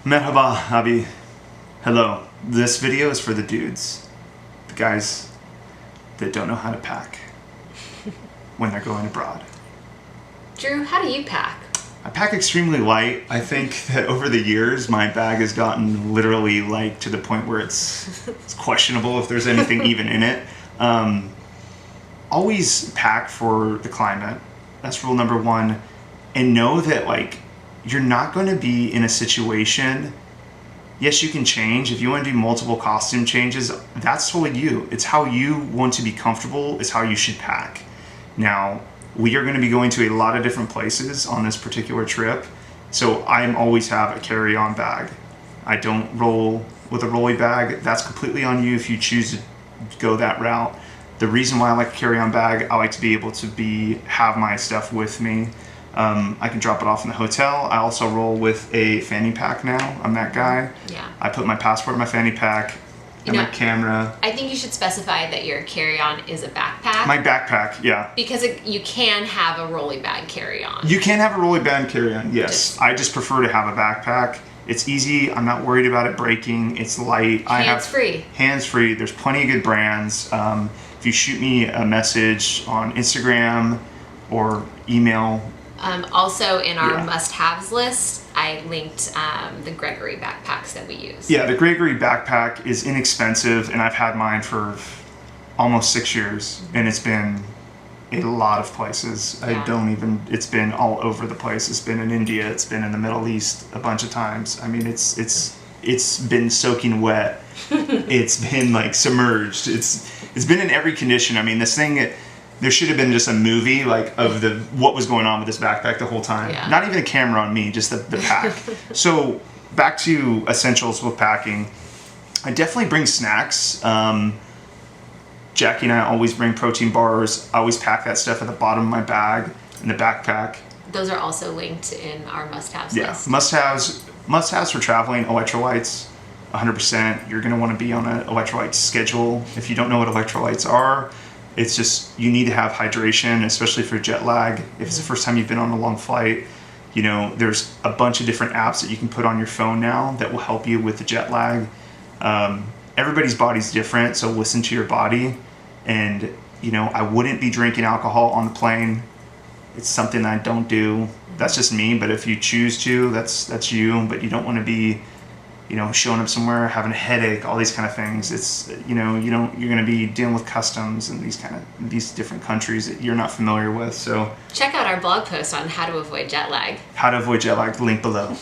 Merhaba, Abi. Hello. This video is for the dudes. The guys that don't know how to pack when they're going abroad. Drew, how do you pack? I pack extremely light. I think that over the years, my bag has gotten literally light to the point where it's questionable if there's anything even in it. Always pack for the climate. That's rule number one. And know that, you're not going to be in a situation. Yes, you can change. If you want to do multiple costume changes, that's totally you. It's how you want to be comfortable is how you should pack. Now, we are going to be going to a lot of different places on this particular trip. So I always have a carry-on bag. I don't roll with a rolly bag. That's completely on you if you choose to go that route. The reason why I like a carry-on bag, I like to be able to have my stuff with me. I can drop it off in the hotel. I also roll with a fanny pack now. I'm that guy. Yeah. I put my passport in my fanny pack and my camera. I think you should specify that your carry-on is a backpack. My backpack, yeah. Because you can have a rolly bag carry-on. You can have a rolly bag carry-on, yes. I just prefer to have a backpack. It's easy. I'm not worried about it breaking. It's light. Hands-free. Hands-free. There's plenty of good brands. If you shoot me a message on Instagram or email. Also in our must-haves list, I linked the Gregory backpacks that we use. Yeah, the Gregory backpack is inexpensive, and I've had mine for almost 6 years, and it's been a lot of places. Yeah. It's been all over the place. It's been in India, it's been in the Middle East a bunch of times. I mean, it's been soaking wet. It's been submerged. It's been in every condition. I mean, this thing, there should have been just a movie of what was going on with this backpack the whole time. Yeah. Not even a camera on me, just the pack. So back to essentials with packing. I definitely bring snacks. Jackie and I always bring protein bars. I always pack that stuff at the bottom of my bag in the backpack. Those are also linked in our must-haves list. Must-haves for traveling, electrolytes. 100%. You're going to want to be on an electrolyte schedule. If you don't know what electrolytes are, it's just, you need to have hydration, especially for jet lag. If it's the first time you've been on a long flight, there's a bunch of different apps that you can put on your phone now that will help you with the jet lag. Everybody's body's different, so listen to your body. And, I wouldn't be drinking alcohol on the plane. It's something I don't do. That's just me, but if you choose to, that's you. But you don't want to be, showing up somewhere, having a headache, all these kind of things. It's, you're going to be dealing with customs and these different countries that you're not familiar with. So check out our blog post on how to avoid jet lag. How to avoid jet lag, link below.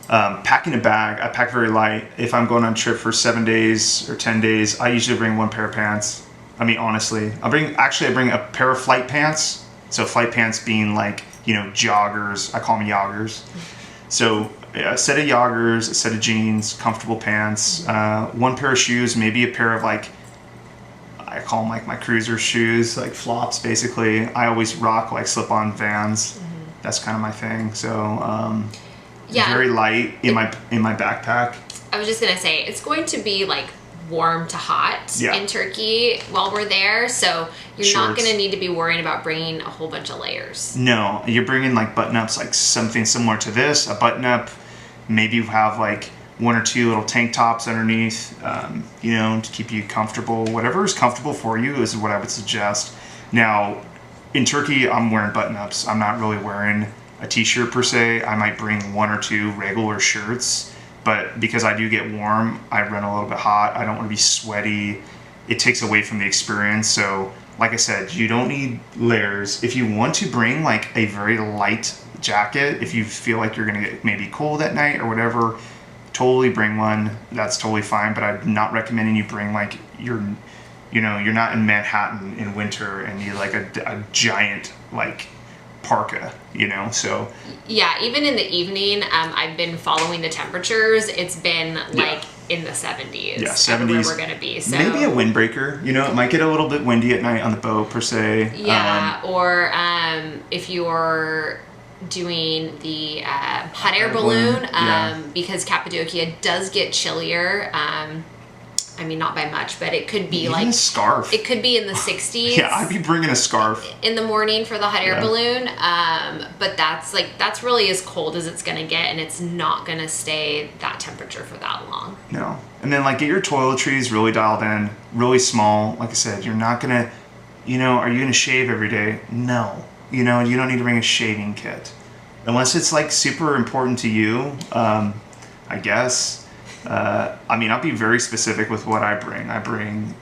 Packing a bag, I pack very light. If I'm going on a trip for 7 days or 10 days, I usually bring one pair of pants. I mean, honestly, I bring a pair of flight pants. So flight pants being joggers. I call them joggers. So a set of joggers, a set of jeans, comfortable pants, one pair of shoes, maybe a pair of I call them my cruiser shoes, flops basically. I always rock slip-on Vans. Mm-hmm. That's kind of my thing. So very light in my backpack. I was just gonna say it's going to be warm to hot in Turkey while we're there, so you're not going to need to be worrying about bringing a whole bunch of layers. No, you're bringing button-ups, something similar to this, a button-up. Maybe you have one or two little tank tops underneath, to keep you comfortable. Whatever is comfortable for you is what I would suggest. Now, in Turkey, I'm wearing button-ups. I'm not really wearing a t-shirt per se. I might bring one or two regular shirts. But because I do get warm, I run a little bit hot. I don't want to be sweaty. It takes away from the experience. So, like I said, you don't need layers. If you want to bring a very light jacket, if you feel like you're going to get maybe cold at night or whatever, totally bring one. That's totally fine. But I'm not recommending you bring you're not in Manhattan in winter and you need a giant parka, so yeah, even in the evening, I've been following the temperatures. It's been in the 70s. Yeah, 70s. Where we're gonna be. So maybe a windbreaker. It might get a little bit windy at night on the boat per se. Yeah, or if you're doing the hot air balloon, because Cappadocia does get chillier. I mean, not by much, but it could be even like a scarf. It could be in the 60s. Yeah, I'd be bringing a scarf in the morning for the hot air balloon. But that's really as cold as it's gonna get, and it's not gonna stay that temperature for that long. No. And then like get your toiletries really dialed in, really small. Like I said, you're not gonna, are you gonna shave every day? No. You don't need to bring a shaving kit. Unless it's like super important to you, I guess. I'll be very specific with what I bring. I bring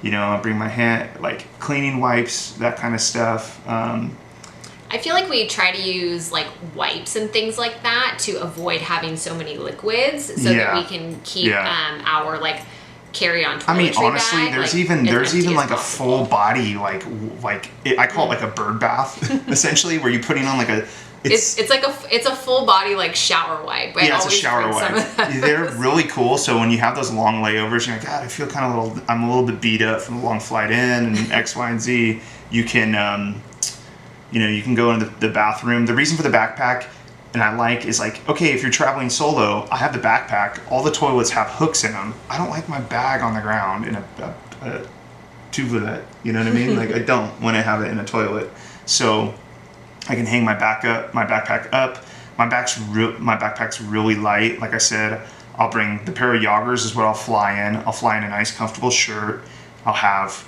my hand, like cleaning wipes, that kind of stuff. I feel like we try to use like wipes and things like that to avoid having so many liquids, so that we can keep our like carry-on toiletry honestly, bag, there's like, even like a full body I call it like a bird bath, essentially, where you're putting on like a. It's a full body like shower wipe. Yeah, it's a shower wipe. They're really cool. So when you have those long layovers, you're like, God, I feel I'm a little bit beat up from the long flight in and X, Y, and Z. You can, you can go into the bathroom. The reason for the backpack, and I like, is like, okay, if you're traveling solo, I have the backpack. All the toilets have hooks in them. I don't like my bag on the ground in a tuvelet. You know what I mean? Like I don't when I have it in a toilet. So I can hang my backpack up. My backpack's really light. Like I said, I'll bring the pair of joggers is what I'll fly in. I'll fly in a nice, comfortable shirt. I'll have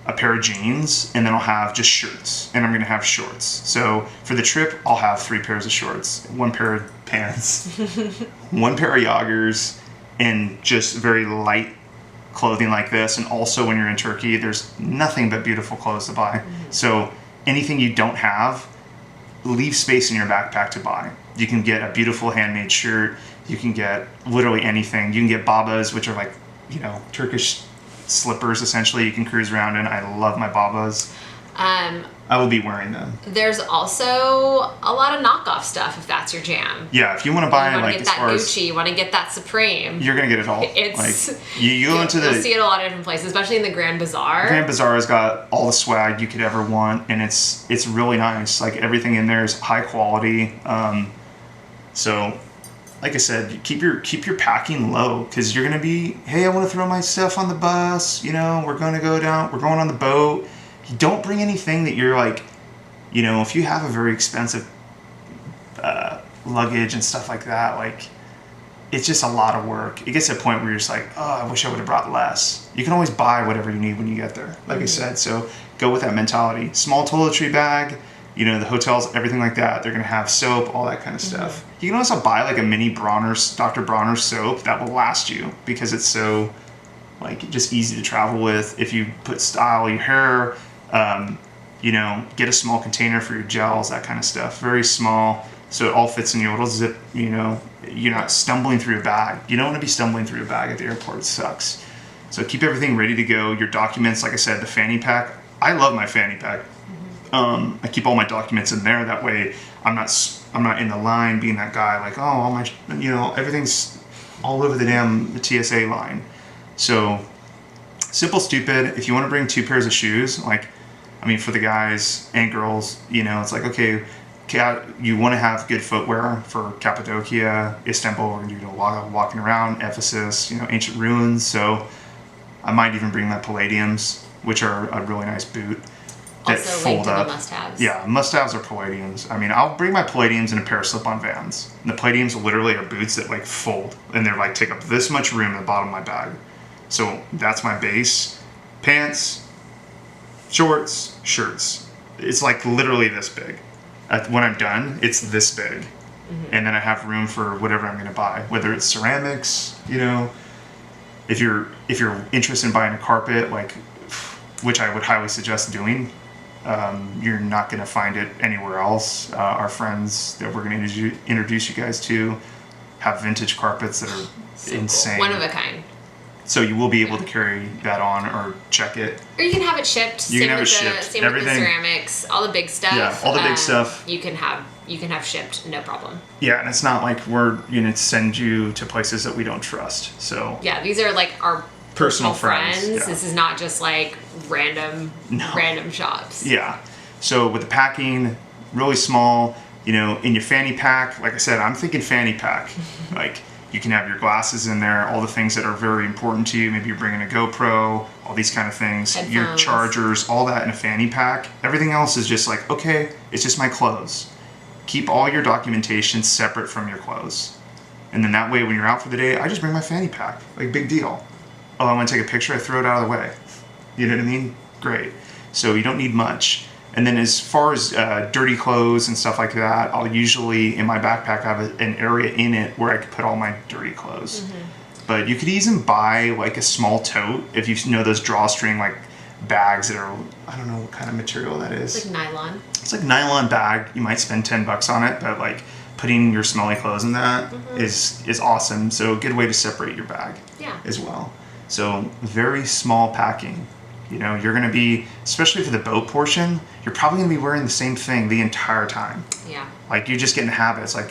a pair of jeans, and then I'll have just shirts, and I'm gonna have shorts. So for the trip, I'll have 3 pairs of shorts, 1 pair of pants, 1 pair of joggers, and just very light clothing like this. And also when you're in Turkey, there's nothing but beautiful clothes to buy. So anything you don't have, leave space in your backpack to buy. You can get a beautiful handmade shirt. You can get literally anything. You can get babas, which are like, Turkish slippers, essentially. You can cruise around in. I love my babas. I will be wearing them. There's also a lot of knockoff stuff if that's your jam. Yeah, if you want to buy, you want like, to get that Gucci, you want to get that Supreme. You're gonna get it all. It's like you go into you'll see it a lot of different places, especially in the Grand Bazaar. Grand Bazaar has got all the swag you could ever want, and it's really nice. Like everything in there is high quality. So, like I said, keep your packing low, because you're gonna be, hey, I want to throw my stuff on the bus. We're going on the boat. You don't bring anything that you're like, if you have a very expensive luggage and stuff like that, like it's just a lot of work. It gets to a point where you're just like, oh, I wish I would have brought less. You can always buy whatever you need when you get there, like I said. So go with that mentality. Small toiletry bag, the hotels, everything like that. They're gonna have soap, all that kind of stuff. You can also buy like a mini Dr. Bronner's soap that will last you, because it's so like just easy to travel with. If you put style in your hair, get a small container for your gels, that kind of stuff. Very small, so it all fits in your little zip. You're not stumbling through a bag. You don't want to be stumbling through a bag at the airport. It sucks. So keep everything ready to go. Your documents, like I said, the fanny pack. I love my fanny pack. I keep all my documents in there. That way, I'm not in the line being that guy like, oh, all my, everything's all over the damn TSA line. So simple, stupid. If you want to bring 2 pairs of shoes, for the guys and girls, it's like, okay, you want to have good footwear for Cappadocia, Istanbul, we're going to do walking around, Ephesus, ancient ruins. So I might even bring my Palladiums, which are a really nice boot that also fold up. The must-haves. Yeah, must-haves are Palladiums. I'll bring my Palladiums in a pair of slip-on Vans. And the Palladiums literally are boots that like fold, and they're like take up this much room in the bottom of my bag. So that's my base. Pants, shorts, shirts. It's like literally this big. When I'm done, it's this big. And then I have room for whatever I'm going to buy, whether it's ceramics, if you're interested in buying a carpet, which I would highly suggest doing, you're not going to find it anywhere else. Our friends that we're going to introduce you guys to have vintage carpets that are so insane. Cool. One of a kind. So you will be able to carry that on or check it. Or you can have it shipped. Same with the ceramics, all the big stuff. Yeah, all the big stuff. You can have shipped, no problem. Yeah, and it's not like we're going to send you to places that we don't trust. So yeah, these are like our personal friends. Yeah. This is not just like random shops. Yeah. So with the packing, really small, in your fanny pack, like I said, I'm thinking fanny pack. You can have your glasses in there, all the things that are very important to you. Maybe you're bringing a GoPro, all these kind of things, Headphones. Your chargers, all that in a fanny pack. Everything else is just like, okay, it's just my clothes. Keep all your documentation separate from your clothes. And then that way, when you're out for the day, I just bring my fanny pack. Like, big deal. Oh, I want to take a picture, I throw it out of the way. You know what I mean? Great. So you don't need much. And then as far as dirty clothes and stuff like that, I'll usually, in my backpack, have an area in it where I could put all my dirty clothes. Mm-hmm. But you could even buy like a small tote, if you know those drawstring like bags that are, I don't know what kind of material that is. It's like nylon. It's like nylon bag. You might spend $10 on it, but like putting your smelly clothes in that is awesome. So a good way to separate your bag as well. So very small packing. You know, you're going to be, especially for the boat portion, you're probably going to be wearing the same thing the entire time. Yeah. Like, you just get in habits. Like,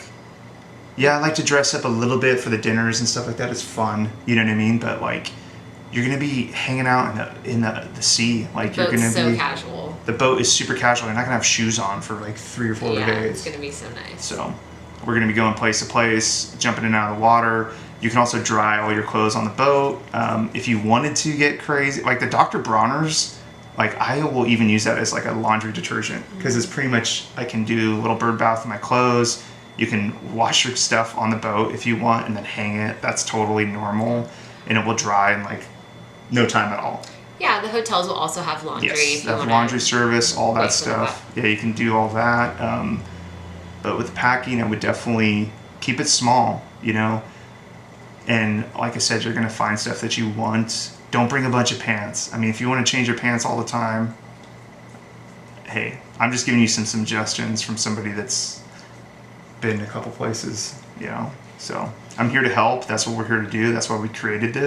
yeah, I like to dress up a little bit for the dinners and stuff like that. It's fun. You know what I mean? But, like, you're going to be hanging out in the sea. Like, you're going to be... so casual. The boat is super casual. You're not going to have shoes on for, like, 3 or 4 days. Yeah, it's going to be so nice. So, we're going to be going place to place, jumping in and out of the water. You can also dry all your clothes on the boat. If you wanted to get crazy, like the Dr. Bronner's, like I will even use that as like a laundry detergent because it's pretty much, I can do a little bird bath with my clothes. You can wash your stuff on the boat if you want and then hang it. That's totally normal and it will dry in like no time at all. Yeah, the hotels will also have laundry. Yes, they have laundry service, all that stuff. Yeah, you can do all that. But with packing, I would definitely keep it small, you know. And like I said, you're going to find stuff that you want. Don't bring a bunch of pants. I mean, if you want to change your pants all the time, hey, I'm just giving you some suggestions from somebody that's been a couple places, you know. So I'm here to help. That's what we're here to do. That's why we created this.